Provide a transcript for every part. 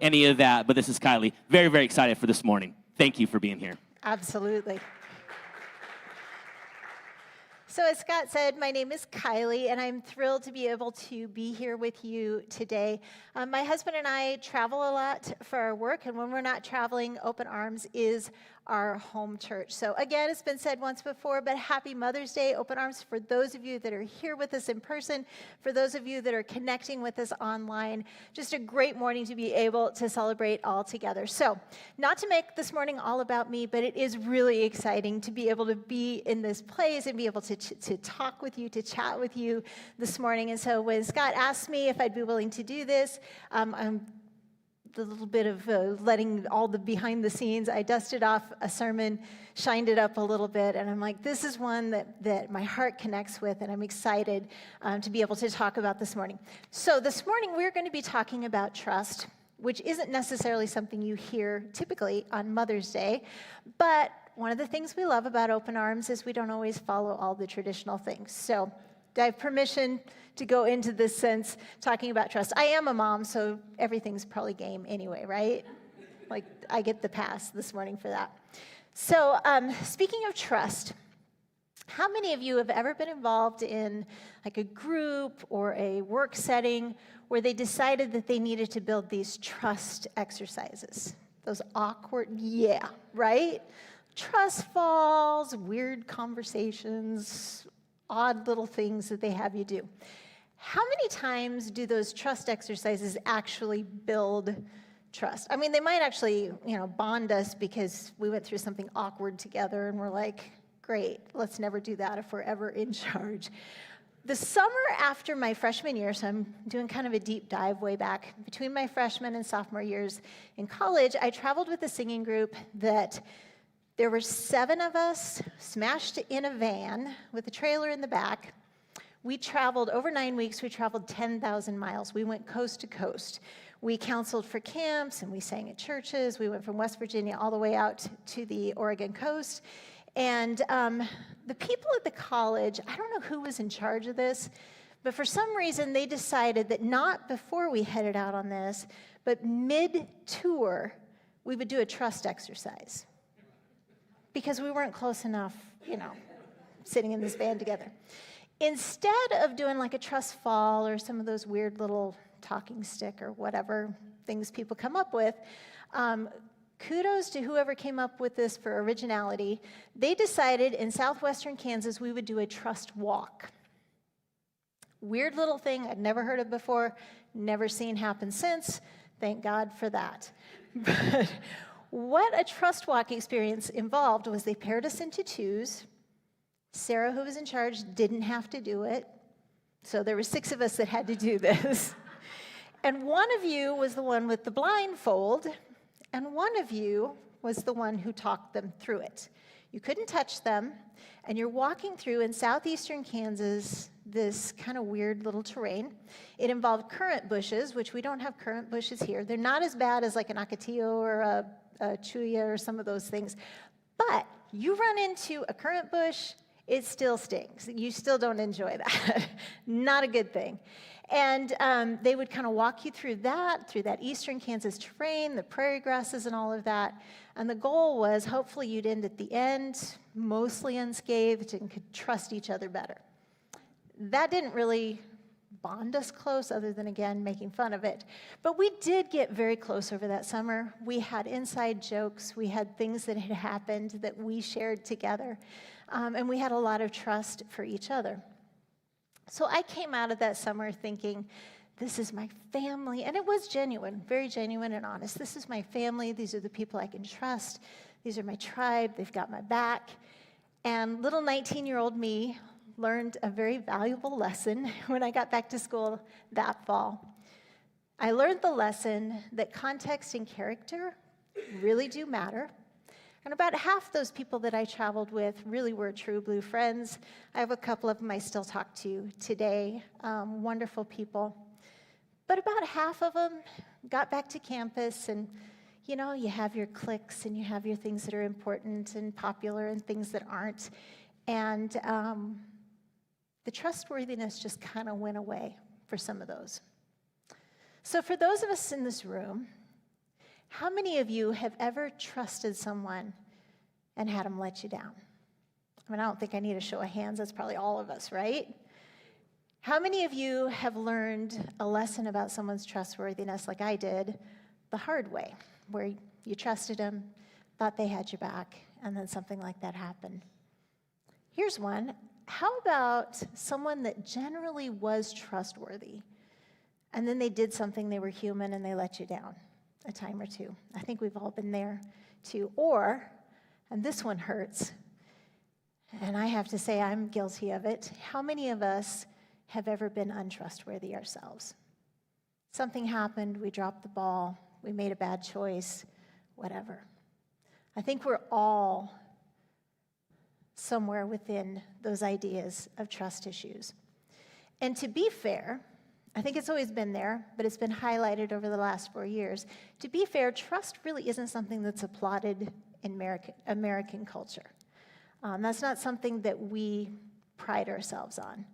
any of that, but this is Kylie. Very, very excited for this morning. Thank you for being here. Absolutely. So as Scott said, my name is Kylie, and I'm thrilled to be able to be here with you today. My husband and I travel a lot for our work, and when we're not traveling, Open Arms is our home church. So again, it's been said once before, but happy Mother's Day, Open Arms, for those of you that are here with us in person, for those of you that are connecting with us online. Just a great morning to be able to celebrate all together. So not to make this morning all about me, but it is really exciting to be able to be in this place and be able to talk with you, to chat with you this morning. And so when Scott asked me if I'd be willing to do this, I'm the little bit of letting all the behind the scenes, I dusted off a sermon, shined it up a little bit, and I'm like, this is one that my heart connects with, and I'm excited to be able to talk about this morning. So this morning, we're going to be talking about trust, which isn't necessarily something you hear typically on Mother's Day, but one of the things we love about Open Arms is we don't always follow all the traditional things. So I have permission to go into this sense talking about trust. I am a mom, so everything's probably game anyway, right? Like, I get the pass this morning for that. So speaking of trust, how many of you have ever been involved in like a group or a work setting where they decided that they needed to build these trust exercises? Those awkward, yeah, right? Trust falls, weird conversations, odd little things that they have you do. How many times do those trust exercises actually build trust? I mean, they might actually, bond us because we went through something awkward together and we're like, great, let's never do that if we're ever in charge. The summer after my freshman year, so I'm doing kind of a deep dive way back, between my freshman and sophomore years in college, I traveled with a singing group that there were 7 of us smashed in a van with a trailer in the back. We traveled, over 9 weeks, we traveled 10,000 miles. We went coast to coast. We counseled for camps, and we sang at churches. We went from West Virginia all the way out to the Oregon coast. And the people at the college, I don't know who was in charge of this, but for some reason they decided that not before we headed out on this, but mid-tour, we would do a trust exercise. Because we weren't close enough, sitting in this van together. Instead of doing like a trust fall or some of those weird little talking stick or whatever things people come up with, kudos to whoever came up with this for originality. They decided in southwestern Kansas we would do a trust walk. Weird little thing I'd never heard of before, never seen happen since. Thank God for that. But what a trust walk experience involved was they paired us into twos. Sarah, who was in charge, didn't have to do it. So there were 6 of us that had to do this. And one of you was the one with the blindfold, and one of you was the one who talked them through it. You couldn't touch them, and you're walking through in southeastern Kansas this kind of weird little terrain. It involved currant bushes, which we don't have currant bushes here. They're not as bad as like an ocotillo or a chuya or some of those things. But you run into a currant bush, it still stings. You still don't enjoy that. Not a good thing. And they would kind of walk you through that eastern Kansas terrain, the prairie grasses and all of that. And the goal was hopefully you'd end at the end mostly unscathed and could trust each other better. That didn't really bond us close other than, again, making fun of it. But we did get very close over that summer. We had inside jokes. We had things that had happened that we shared together. And we had a lot of trust for each other. So I came out of that summer thinking, this is my family. And it was genuine, very genuine and honest. This is my family. These are the people I can trust. These are my tribe. They've got my back. And little 19-year-old me learned a very valuable lesson when I got back to school that fall. I learned the lesson that context and character really do matter. And about half those people that I traveled with really were true blue friends. I have a couple of them I still talk to today, wonderful people. But about half of them got back to campus, and you have your cliques and you have your things that are important and popular and things that aren't. And the trustworthiness just kind of went away for some of those. So for those of us in this room How many of you have ever trusted someone and had them let you down? I mean, I don't think I need a show of hands. That's probably all of us, right? How many of you have learned a lesson about someone's trustworthiness like I did the hard way, where you trusted them, thought they had your back, and then something like that happened? Here's one. How about someone that generally was trustworthy, and then they did something, they were human, and they let you down a time or two? I think we've all been there too. Or, and this one hurts, and I have to say I'm guilty of it, how many of us have ever been untrustworthy ourselves? Something happened, we dropped the ball, we made a bad choice, whatever. I think we're all somewhere within those ideas of trust issues. And to be fair, I think it's always been there, but it's been highlighted over the last 4 years. To be fair, trust really isn't something that's applauded in American culture. That's not something that we pride ourselves on.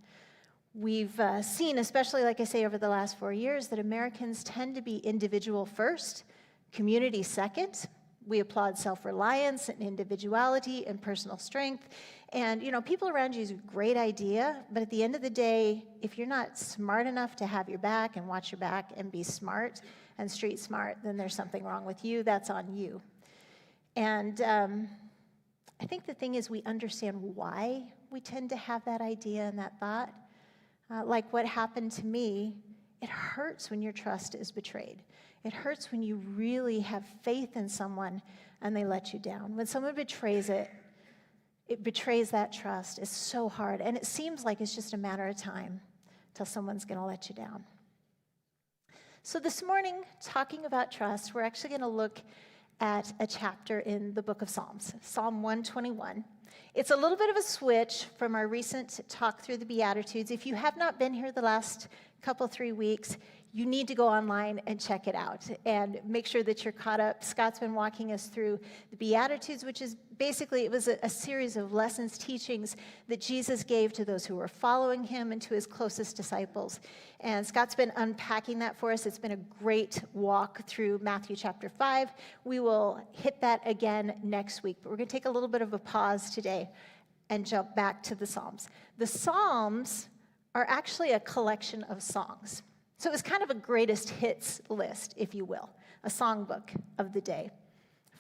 We've seen, especially like I say over the last 4 years, that Americans tend to be individual first, community second. We applaud self-reliance and individuality and personal strength. And, people around you is a great idea, but at the end of the day, if you're not smart enough to have your back and watch your back and be smart and street smart, then there's something wrong with you. That's on you. And I think the thing is we understand why we tend to have that idea and that thought. Like what happened to me, it hurts when your trust is betrayed. It hurts when you really have faith in someone and they let you down. When someone betrays it betrays that trust. It's so hard. And it seems like it's just a matter of time till someone's going to let you down. So this morning, talking about trust, we're actually going to look at a chapter in the book of Psalms, Psalm 121. It's a little bit of a switch from our recent talk through the Beatitudes. If you have not been here the last 3 weeks, you need to go online and check it out and make sure that you're caught up. Scott's been walking us through the Beatitudes, which is basically, it was a series of lessons, teachings that Jesus gave to those who were following him and to his closest disciples. And Scott's been unpacking that for us. It's been a great walk through Matthew chapter 5. We will hit that again next week, but we're going to take a little bit of a pause today and jump back to the Psalms. The Psalms are actually a collection of songs. So it was kind of a greatest hits list, if you will, a songbook of the day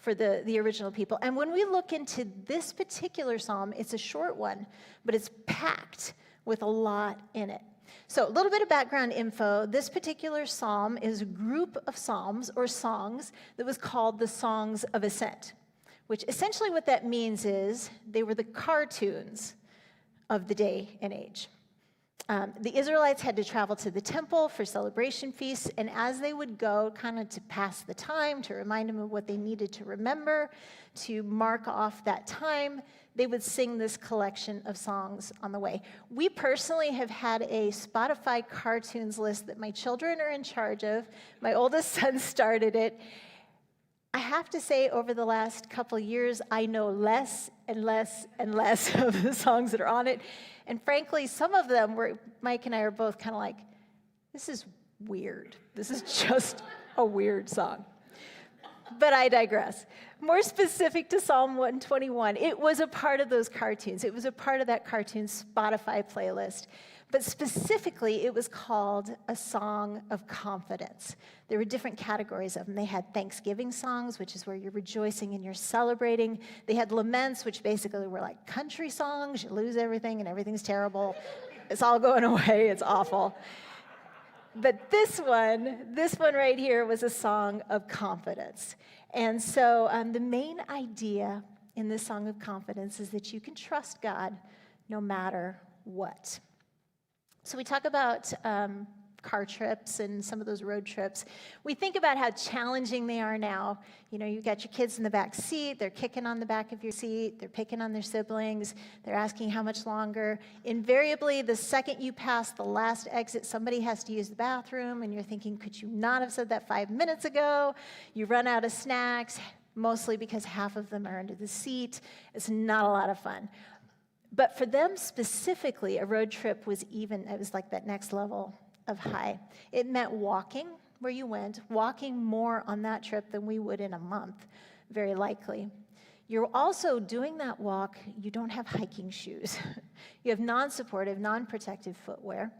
for the original people. And when we look into this particular psalm, it's a short one, but it's packed with a lot in it. So a little bit of background info. This particular psalm is a group of psalms or songs that was called the Songs of Ascent, which essentially what that means is they were the cartoons of the day and age. The Israelites had to travel to the temple for celebration feasts, and as they would go, kind of to pass the time, to remind them of what they needed to remember, to mark off that time, they would sing this collection of songs on the way. We personally have had a Spotify cartoons list that my children are in charge of. My oldest son started it. I have to say, over the last couple of years, I know less and less and less of the songs that are on it. And frankly, some of them were, Mike and I are both kind of like, this is weird. This is just a weird song. But I digress. More specific to Psalm 121, it was a part of those cartoons. It was a part of that cartoon Spotify playlist. But specifically, it was called a song of confidence. There were different categories of them. They had Thanksgiving songs, which is where you're rejoicing and you're celebrating. They had laments, which basically were like country songs. You lose everything and everything's terrible. It's all going away. It's awful. But this one right here was a song of confidence. And so the main idea in this song of confidence is that you can trust God no matter what. So we talk about car trips and some of those road trips. We think about how challenging they are now. You know, you've got your kids in the back seat. They're kicking on the back of your seat. They're picking on their siblings. They're asking how much longer. Invariably, the second you pass the last exit, somebody has to use the bathroom, and you're thinking, could you not have said that 5 minutes ago? You run out of snacks, mostly because half of them are under the seat. It's not a lot of fun. But for them specifically, a road trip was it was like that next level of high. It meant walking, where you went, walking more on that trip than we would in a month, very likely. You're also doing that walk, you don't have hiking shoes. You have non-supportive, non-protective footwear.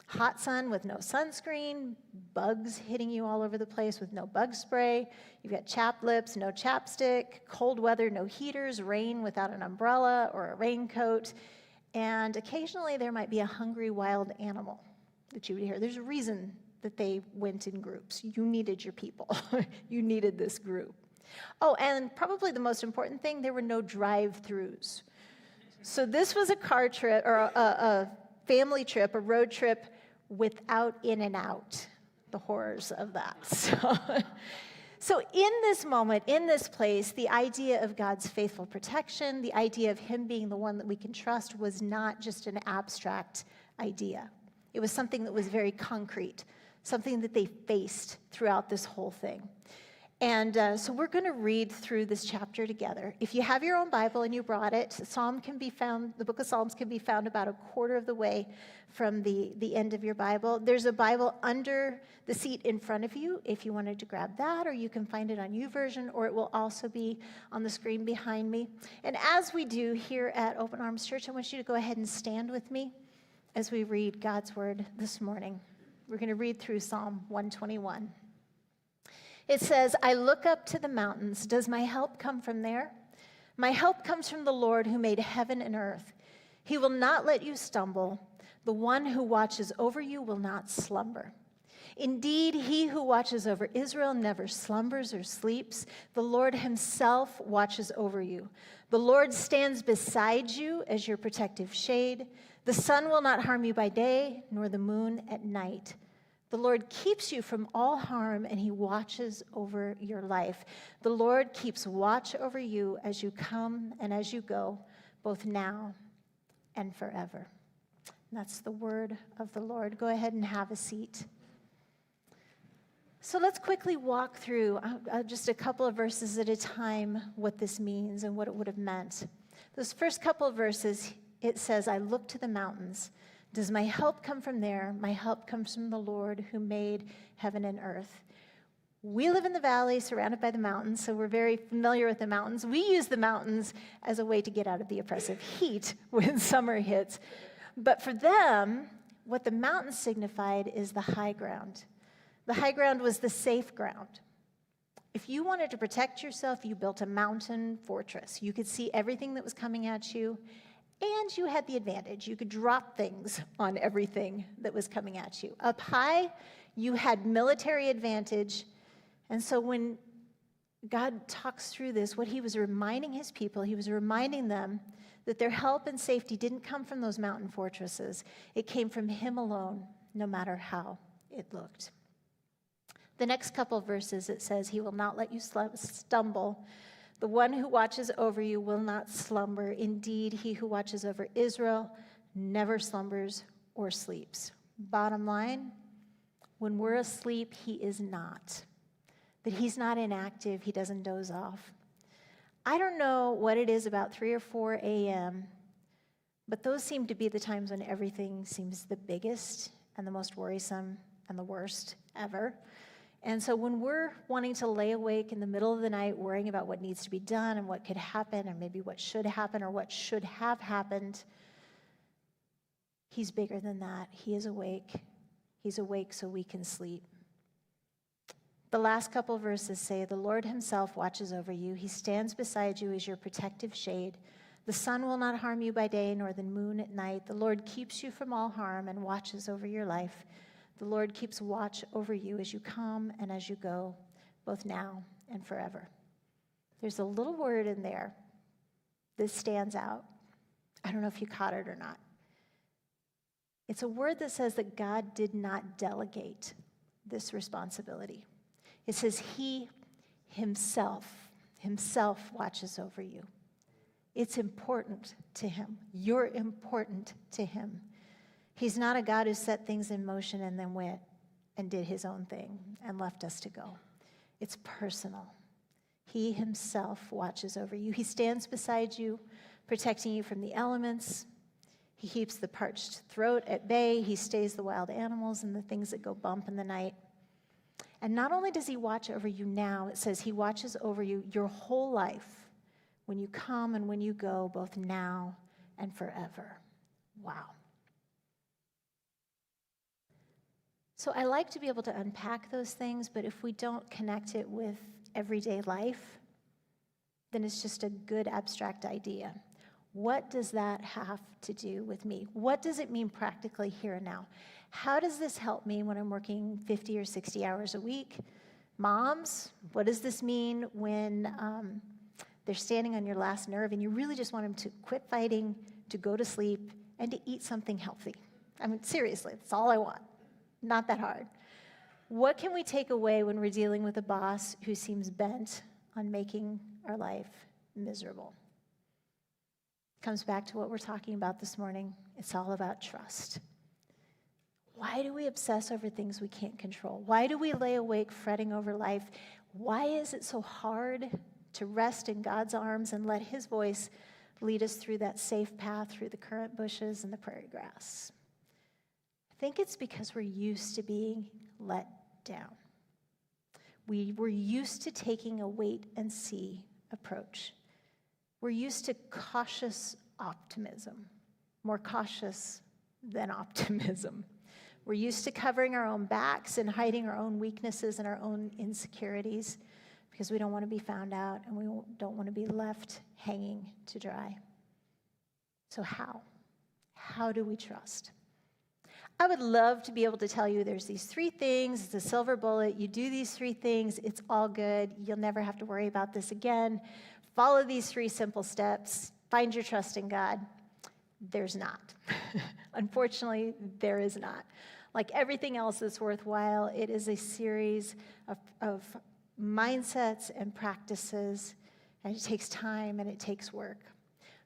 Hot sun with no sunscreen, bugs hitting you all over the place with no bug spray. You've got chapped lips, no chapstick, cold weather, no heaters, rain without an umbrella or a raincoat. And occasionally there might be a hungry wild animal that you would hear. There's a reason that they went in groups. You needed your people. You needed this group. Oh, and probably the most important thing, there were no drive-throughs. So this was a car trip, or a family trip, a road trip without In-N-Out, the horrors of that. So in this moment, in this place, the idea of God's faithful protection, the idea of him being the one that we can trust was not just an abstract idea. It was something that was very concrete, something that they faced throughout this whole thing. And so we're going to read through this chapter together. If you have your own Bible and you brought it, the book of Psalms can be found about a quarter of the way from the end of your Bible. There's a Bible under the seat in front of you if you wanted to grab that, or you can find it on YouVersion, or it will also be on the screen behind me. And as we do here at Open Arms Church, I want you to go ahead and stand with me as we read God's word this morning. We're going to read through Psalm 121. It says, I look up to the mountains. Does my help come from there? My help comes from the Lord who made heaven and earth. He will not let you stumble. The one who watches over you will not slumber. Indeed, he who watches over Israel never slumbers or sleeps. The Lord himself watches over you. The Lord stands beside you as your protective shade. The sun will not harm you by day, nor the moon at night. The Lord keeps you from all harm, and he watches over your life. The Lord keeps watch over you as you come and as you go, both now and forever. And that's the word of the Lord. Go ahead and have a seat. So let's quickly walk through just a couple of verses at a time what this means and what it would have meant. Those first couple of verses, it says, I look to the mountains. Does my help come from there? My help comes from the Lord who made heaven and earth. We live in the valley surrounded by the mountains, so we're very familiar with the mountains. We use the mountains as a way to get out of the oppressive heat when summer hits. But for them, what the mountains signified is the high ground. The high ground was the safe ground. If you wanted to protect yourself, you built a mountain fortress. You could see everything that was coming at you. And you had the advantage. You could drop things on everything that was coming at you. Up high, you had military advantage. And so when God talks through this, what he was reminding his people, he was reminding them that their help and safety didn't come from those mountain fortresses. It came from him alone, no matter how it looked. The next couple of verses, it says, he will not let you stumble. The one who watches over you will not slumber. Indeed, he who watches over Israel never slumbers or sleeps. Bottom line, when we're asleep, he is not. That he's not inactive, he doesn't doze off. I don't know what it is about 3 or 4 a.m., but those seem to be the times when everything seems the biggest and the most worrisome and the worst ever. And so when we're wanting to lay awake in the middle of the night worrying about what needs to be done and what could happen and maybe what should happen or what should have happened, he's bigger than that. He is awake. He's awake so we can sleep. The last couple of verses say, the Lord himself watches over you. He stands beside you as your protective shade. The sun will not harm you by day, nor the moon at night. The Lord keeps you from all harm and watches over your life. The Lord keeps watch over you as you come and as you go, both now and forever. There's a little word in there that stands out. I don't know if you caught it or not. It's a word that says that God did not delegate this responsibility. It says he himself watches over you. It's important to him. You're important to him. He's not a God who set things in motion and then went and did his own thing and left us to go. It's personal. He himself watches over you. He stands beside you, protecting you from the elements. He keeps the parched throat at bay. He stays the wild animals and the things that go bump in the night. And not only does he watch over you now, it says he watches over you your whole life, when you come and when you go, both now and forever. Wow. So I like to be able to unpack those things, but if we don't connect it with everyday life, then it's just a good abstract idea. What does that have to do with me? What does it mean practically here and now? How does this help me when I'm working 50 or 60 hours a week? Moms, what does this mean when they're standing on your last nerve and you really just want them to quit fighting, to go to sleep, and to eat something healthy? I mean, seriously, that's all I want. Not that hard. What can we take away when we're dealing with a boss who seems bent on making our life miserable? Comes back to what we're talking about this morning. It's all about trust. Why do we obsess over things we can't control? Why do we lay awake fretting over life? Why is it so hard to rest in God's arms and let his voice lead us through that safe path through the currant bushes and the prairie grass? I think it's because we're used to being let down. We're used to taking a wait and see approach. We're used to cautious optimism, more cautious than optimism. We're used to covering our own backs and hiding our own weaknesses and our own insecurities because we don't want to be found out and we don't want to be left hanging to dry. So how? How do we trust? I would love to be able to tell you there's these 3 things, it's a silver bullet, you do these 3 things, it's all good, you'll never have to worry about this again. Follow these 3 simple steps, find your trust in God. There's not. Unfortunately, there is not. Like everything else that's worthwhile, it is a series of mindsets and practices, and it takes time and it takes work.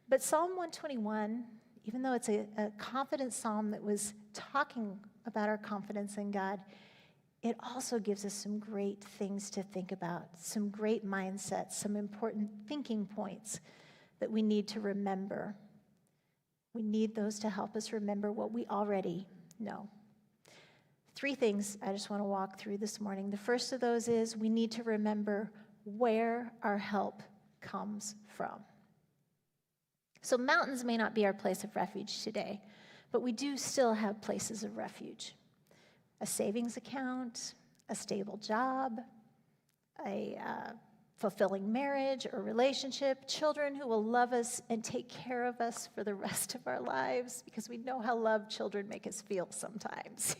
But Psalm 121, even though it's a confident psalm that was talking about our confidence in God, it also gives us some great things to think about, some great mindsets, some important thinking points that we need to remember. We need those to help us remember what we already know. 3 things I just want to walk through this morning. The first of those is we need to remember where our help comes from. So mountains may not be our place of refuge today, but we do still have places of refuge. A savings account, a stable job, a fulfilling marriage or relationship, children who will love us and take care of us for the rest of our lives, because we know how loved children make us feel sometimes.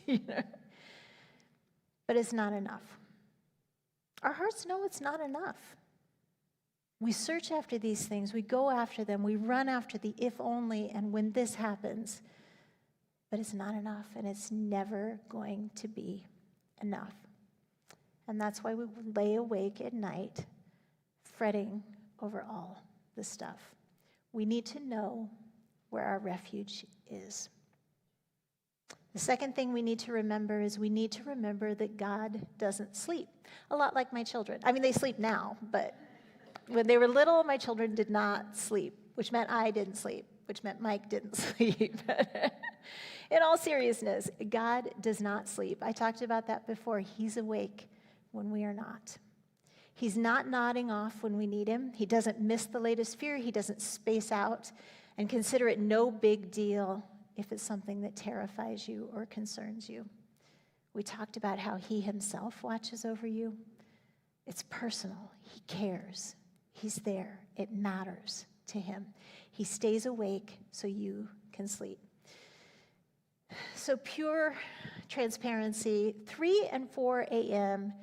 But it's not enough. Our hearts know it's not enough. We search after these things, we go after them, we run after the if only and when this happens, but it's not enough, and it's never going to be enough. And that's why we lay awake at night fretting over all the stuff. We need to know where our refuge is. The second thing we need to remember is we need to remember that God doesn't sleep. A lot like my children. I mean, they sleep now, but when they were little, my children did not sleep, which meant I didn't sleep, which meant Mike didn't sleep. In all seriousness, God does not sleep. I talked about that before. He's awake when we are not. He's not nodding off when we need him. He doesn't miss the latest fear. He doesn't space out and consider it no big deal if it's something that terrifies you or concerns you. We talked about how he himself watches over you. It's personal. He cares. He's there. It matters to him. He stays awake so you can sleep. So pure transparency, 3 and 4 a.m.,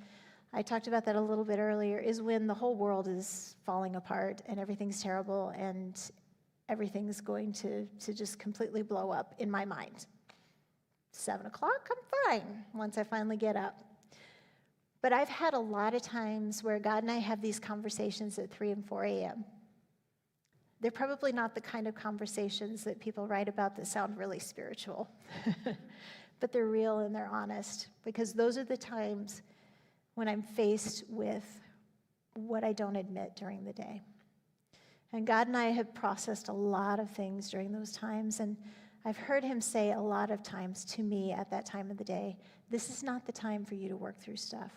I talked about that a little bit earlier, is when the whole world is falling apart and everything's terrible and everything's going to just completely blow up in my mind. 7 o'clock, I'm fine once I finally get up. But I've had a lot of times where God and I have these conversations at 3 and 4 a.m. They're probably not the kind of conversations that people write about that sound really spiritual. But they're real and they're honest, because those are the times when I'm faced with what I don't admit during the day. And God and I have processed a lot of things during those times, and I've heard him say a lot of times to me at that time of the day, this is not the time for you to work through stuff.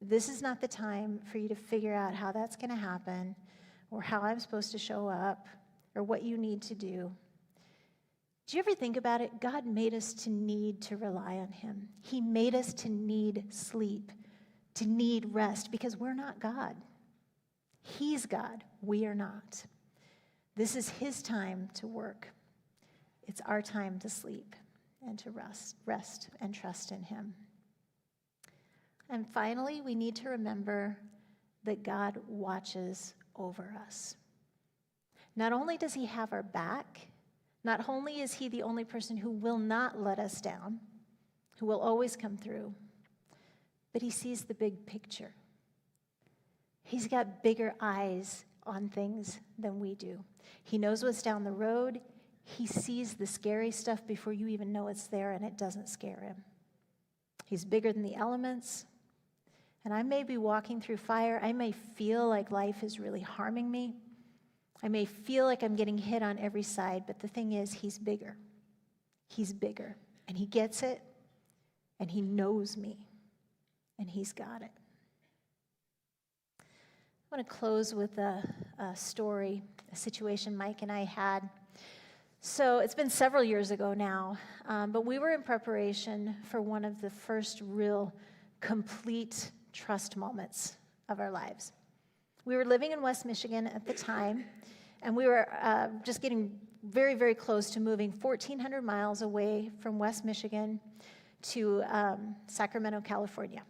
This is not the time for you to figure out how that's going to happen or how I'm supposed to show up or what you need to do. Do you ever think about it? God made us to need to rely on him. He made us to need sleep, to need rest, because we're not God. He's God. We are not. This is his time to work. It's our time to sleep and to rest and trust in him. And finally, we need to remember that God watches over us. Not only does he have our back, not only is he the only person who will not let us down, who will always come through, but he sees the big picture. He's got bigger eyes on things than we do. He knows what's down the road. He sees the scary stuff before you even know it's there, and it doesn't scare him. He's bigger than the elements. And I may be walking through fire. I may feel like life is really harming me. I may feel like I'm getting hit on every side, but the thing is, he's bigger. He's bigger, and he gets it, and he knows me, and he's got it. I want to close with a story, a situation Mike and I had. So it's been several years ago now, but we were in preparation for one of the first real complete trust moments of our lives. We were living in West Michigan at the time, and we were just getting very, very close to moving 1,400 miles away from West Michigan to Sacramento, California.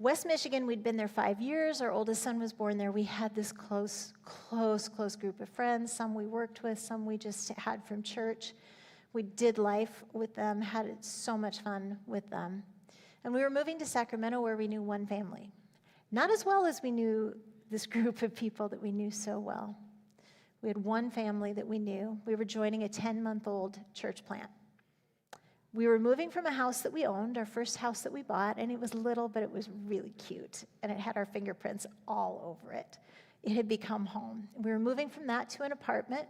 West Michigan, we'd been there 5 years. Our oldest son was born there. We had this close group of friends. Some we worked with, some we just had from church. We did life with them, had so much fun with them. And we were moving to Sacramento where we knew one family. Not as well as we knew this group of people that we knew so well. We had one family that we knew. We were joining a 10-month-old church plant. We were moving from a house that we owned, our first house that we bought, and it was little, but it was really cute, and it had our fingerprints all over it. It had become home. We were moving from that to an apartment.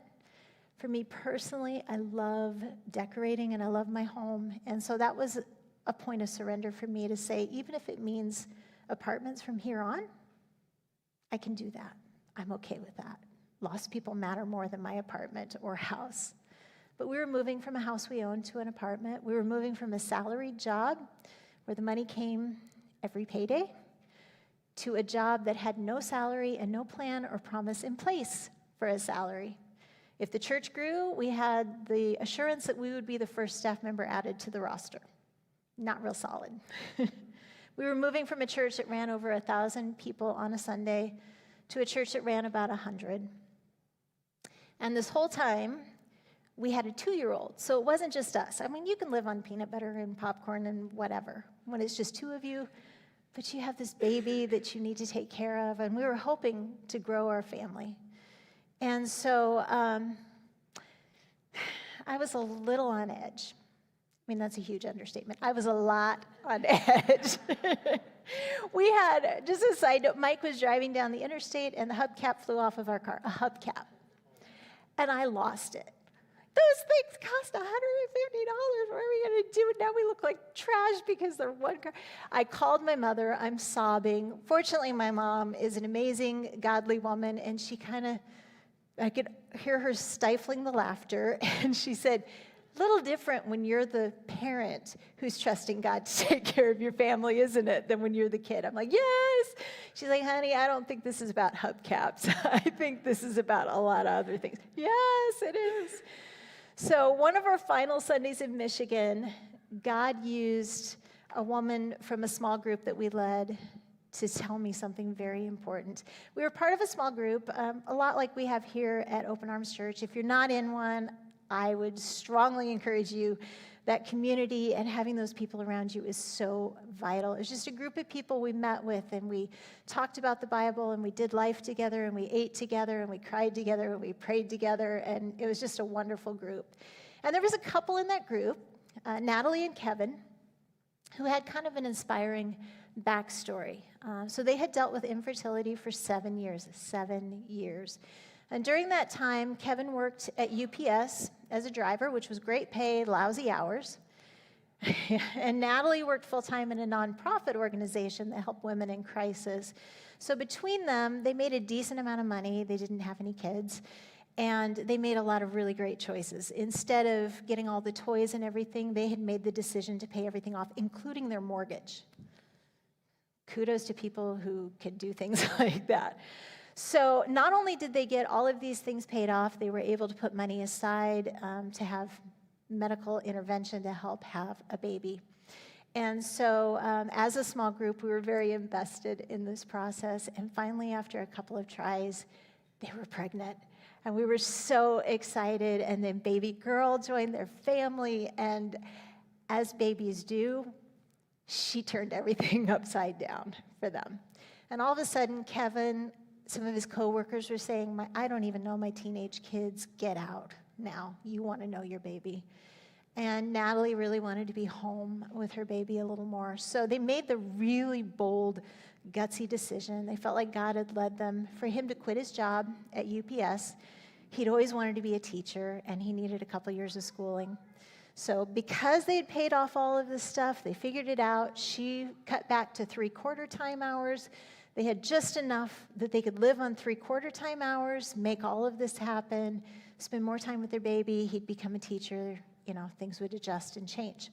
For me personally, I love decorating, and I love my home, and so that was a point of surrender for me to say, even if it means apartments from here on, I can do that. I'm okay with that. Lost people matter more than my apartment or house. But we were moving from a house we owned to an apartment. We were moving from a salaried job where the money came every payday to a job that had no salary and no plan or promise in place for a salary. If the church grew, we had the assurance that we would be the first staff member added to the roster. Not real solid. We were moving from a church that ran over 1,000 people on a Sunday to a church that ran about 100. And this whole time, we had a 2-year-old, so it wasn't just us. I mean, you can live on peanut butter and popcorn and whatever when it's just 2 of you, but you have this baby that you need to take care of, and we were hoping to grow our family. And so I was a little on edge. I mean, that's a huge understatement. I was a lot on edge. We had, just a side note, Mike was driving down the interstate, and the hubcap flew off of our car, a hubcap, and I lost it. Those things cost $150. What are we going to do? Now we look like trash because they're one car. I called my mother. I'm sobbing. Fortunately, my mom is an amazing, godly woman, and she I could hear her stifling the laughter, and she said, a little different when you're the parent who's trusting God to take care of your family, isn't it, than when you're the kid. I'm like, yes. She's like, honey, I don't think this is about hubcaps. I think this is about a lot of other things. Yes, it is. So one of our final Sundays in Michigan, God used a woman from a small group that we led to tell me something very important. We were part of a small group, a lot like we have here at Open Arms Church. If you're not in one, I would strongly encourage you. That community and having those people around you is so vital. It was just a group of people we met with, and we talked about the Bible, and we did life together, and we ate together, and we cried together, and we prayed together, and it was just a wonderful group. And there was a couple in that group, Natalie and Kevin, who had kind of an inspiring backstory. So they had dealt with infertility for 7 years, 7 years. And during that time, Kevin worked at UPS as a driver, which was great pay, lousy hours. And Natalie worked full-time in a nonprofit organization that helped women in crisis. So between them, they made a decent amount of money. They didn't have any kids. And they made a lot of really great choices. Instead of getting all the toys and everything, they had made the decision to pay everything off, including their mortgage. Kudos to people who can do things like that. So not only did they get all of these things paid off, they were able to put money aside to have medical intervention to help have a baby. And so as a small group, we were very invested in this process. And finally, after a couple of tries, they were pregnant. And we were so excited. And then baby girl joined their family. And as babies do, she turned everything upside down for them. And all of a sudden, Kevin, some of his coworkers were saying, I don't even know my teenage kids. Get out now. You want to know your baby. And Natalie really wanted to be home with her baby a little more. So they made the really bold, gutsy decision. They felt like God had led them for him to quit his job at UPS. He'd always wanted to be a teacher, and he needed a couple years of schooling. So because they had paid off all of this stuff, they figured it out. She cut back to 3/4 time hours. They had just enough that they could live on 3/4 time hours, make all of this happen, spend more time with their baby. He'd become a teacher. You know, things would adjust and change.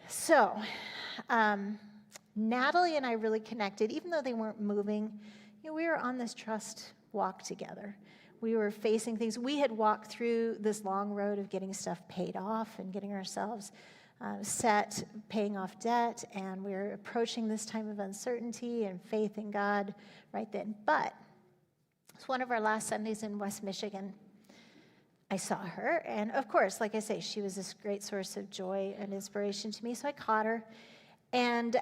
So Natalie and I really connected, even though they weren't moving. You know, we were on this trust walk together. We were facing things. We had walked through this long road of getting stuff paid off and getting ourselves set, paying off debt, and we were approaching this time of uncertainty and faith in God right then. But it's one of our last Sundays in West Michigan. I saw her, and of course, like I say, she was this great source of joy and inspiration to me, so I caught her. And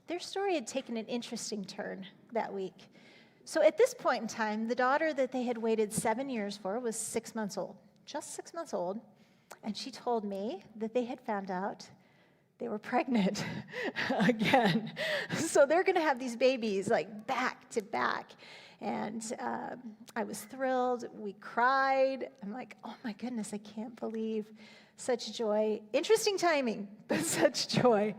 their story had taken an interesting turn that week. So at this point in time, the daughter that they had waited 7 years for was 6 months old, just 6 months old. And she told me that they had found out they were pregnant again. So they're going to have these babies like back to back. And I was thrilled. We cried. I'm like, oh my goodness, I can't believe such joy. Interesting timing, but such joy.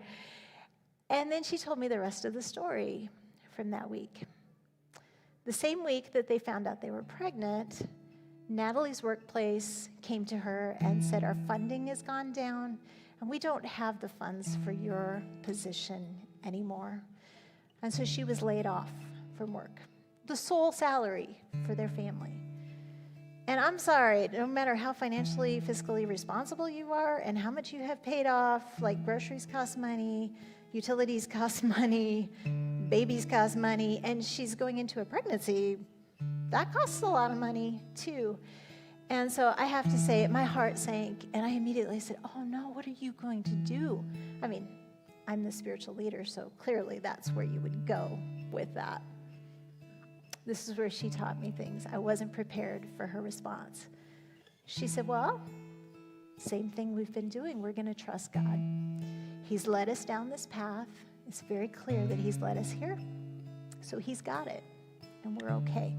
And then she told me the rest of the story from that week. The same week that they found out they were pregnant, Natalie's workplace came to her and said, our funding has gone down, and we don't have the funds for your position anymore. And so she was laid off from work, the sole salary for their family. And I'm sorry, no matter how financially, fiscally responsible you are and how much you have paid off, like groceries cost money, utilities cost money, babies cost money, and she's going into a pregnancy, that costs a lot of money too. And so I have to say, my heart sank, and I immediately said, oh no, what are you going to do? I mean, I'm the spiritual leader, so clearly that's where you would go with that. This is where she taught me things. I wasn't prepared for her response. She said, well, same thing we've been doing. We're going to trust God. He's led us down this path. It's very clear that he's led us here. So he's got it, and we're okay.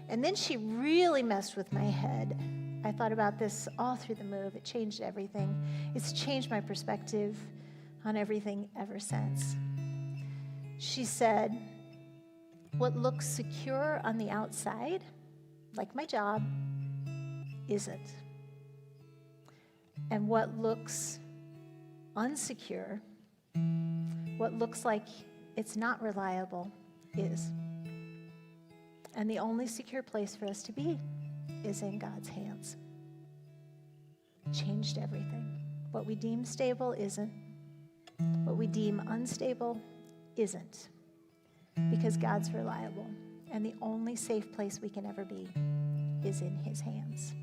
And then she really messed with my head. I thought about this all through the move. It changed everything. It's changed my perspective on everything ever since. She said, what looks secure on the outside, like my job, isn't. And what looks unsecure, what looks like it's not reliable, is. And the only secure place for us to be is in God's hands. Changed everything. What we deem stable isn't. What we deem unstable isn't. Because God's reliable. And the only safe place we can ever be is in his hands.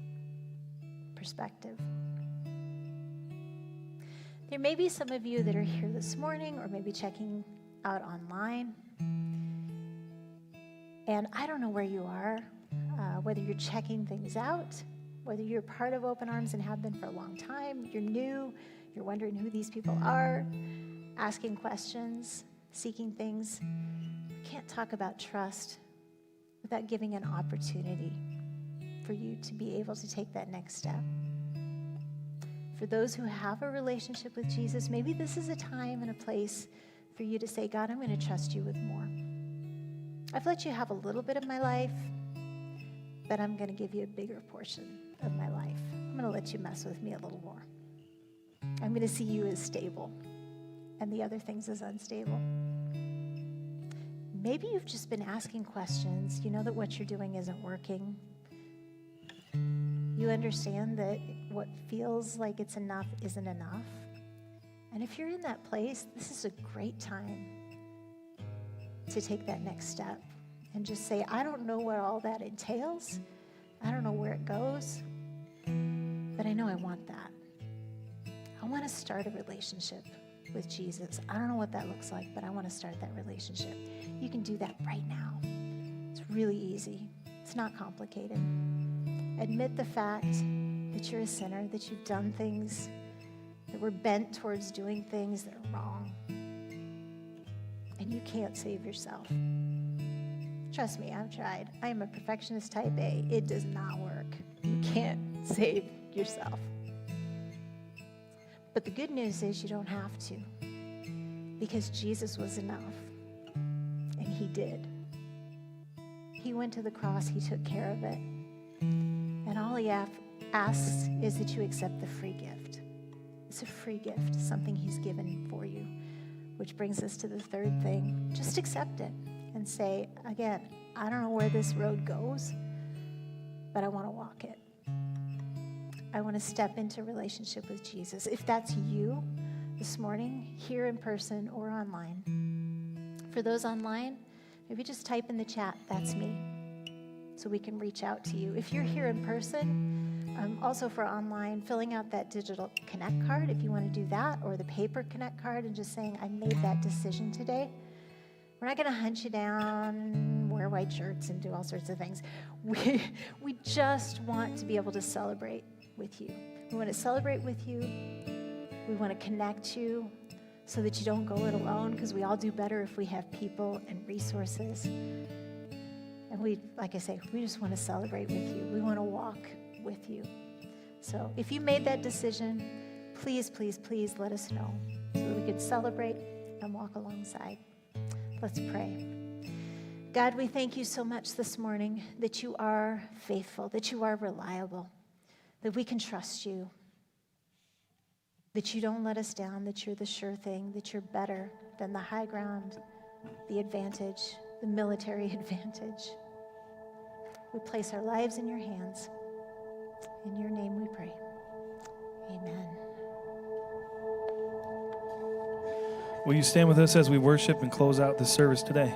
Perspective. There may be some of you that are here this morning or maybe checking out online. And I don't know where you are, whether you're checking things out, whether you're part of Open Arms and have been for a long time, you're new, you're wondering who these people are, asking questions, seeking things. We can't talk about trust without giving an opportunity for you to be able to take that next step. For those who have a relationship with Jesus, maybe this is a time and a place for you to say, God, I'm going to trust you with more. I've let you have a little bit of my life, but I'm going to give you a bigger portion of my life. I'm going to let you mess with me a little more. I'm going to see you as stable and the other things as unstable. Maybe you've just been asking questions. You know that what you're doing isn't working. You understand that what feels like it's enough isn't enough. And if you're in that place, this is a great time to take that next step and just say, I don't know what all that entails. I don't know where it goes, but I know I want that. I want to start a relationship with Jesus. I don't know what that looks like, but I want to start that relationship. You can do that right now. It's really easy. It's not complicated. Admit the fact that you're a sinner, that you've done things, that we're bent towards doing things that are wrong, and you can't save yourself. Trust me, I've tried. I am a perfectionist type A. It does not work. You can't save yourself. But the good news is you don't have to, because Jesus was enough, and he did. He went to the cross. He took care of it. And all he asks is that you accept the free gift. It's a free gift, something he's given for you, which brings us to the third thing. Just accept it and say, again, I don't know where this road goes, but I want to walk it. I want to step into relationship with Jesus. If that's you this morning, here in person or online. For those online, maybe just type in the chat, that's me, so we can reach out to you. If you're here in person, also for online, filling out that digital Connect card, if you want to do that, or the paper Connect card, and just saying, I made that decision today. We're not going to hunt you down, wear white shirts, and do all sorts of things. We just want to be able to celebrate with you. We want to celebrate with you. We want to connect you so that you don't go it alone, because we all do better if we have people and resources. And we, like I say, we just want to celebrate with you. We want to walk with you. So if you made that decision, please, please, please let us know so that we could celebrate and walk alongside. Let's pray. God, we thank you so much this morning that you are faithful, that you are reliable, that we can trust you, that you don't let us down, that you're the sure thing, that you're better than the high ground, the advantage, the military advantage. We place our lives in your hands. In your name we pray. Amen. Will you stand with us as we worship and close out this service today?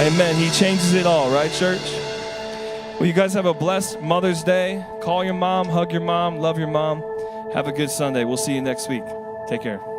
Amen. He changes it all, right, church? Well, you guys have a blessed Mother's Day. Call your mom, hug your mom, love your mom. Have a good Sunday. We'll see you next week. Take care.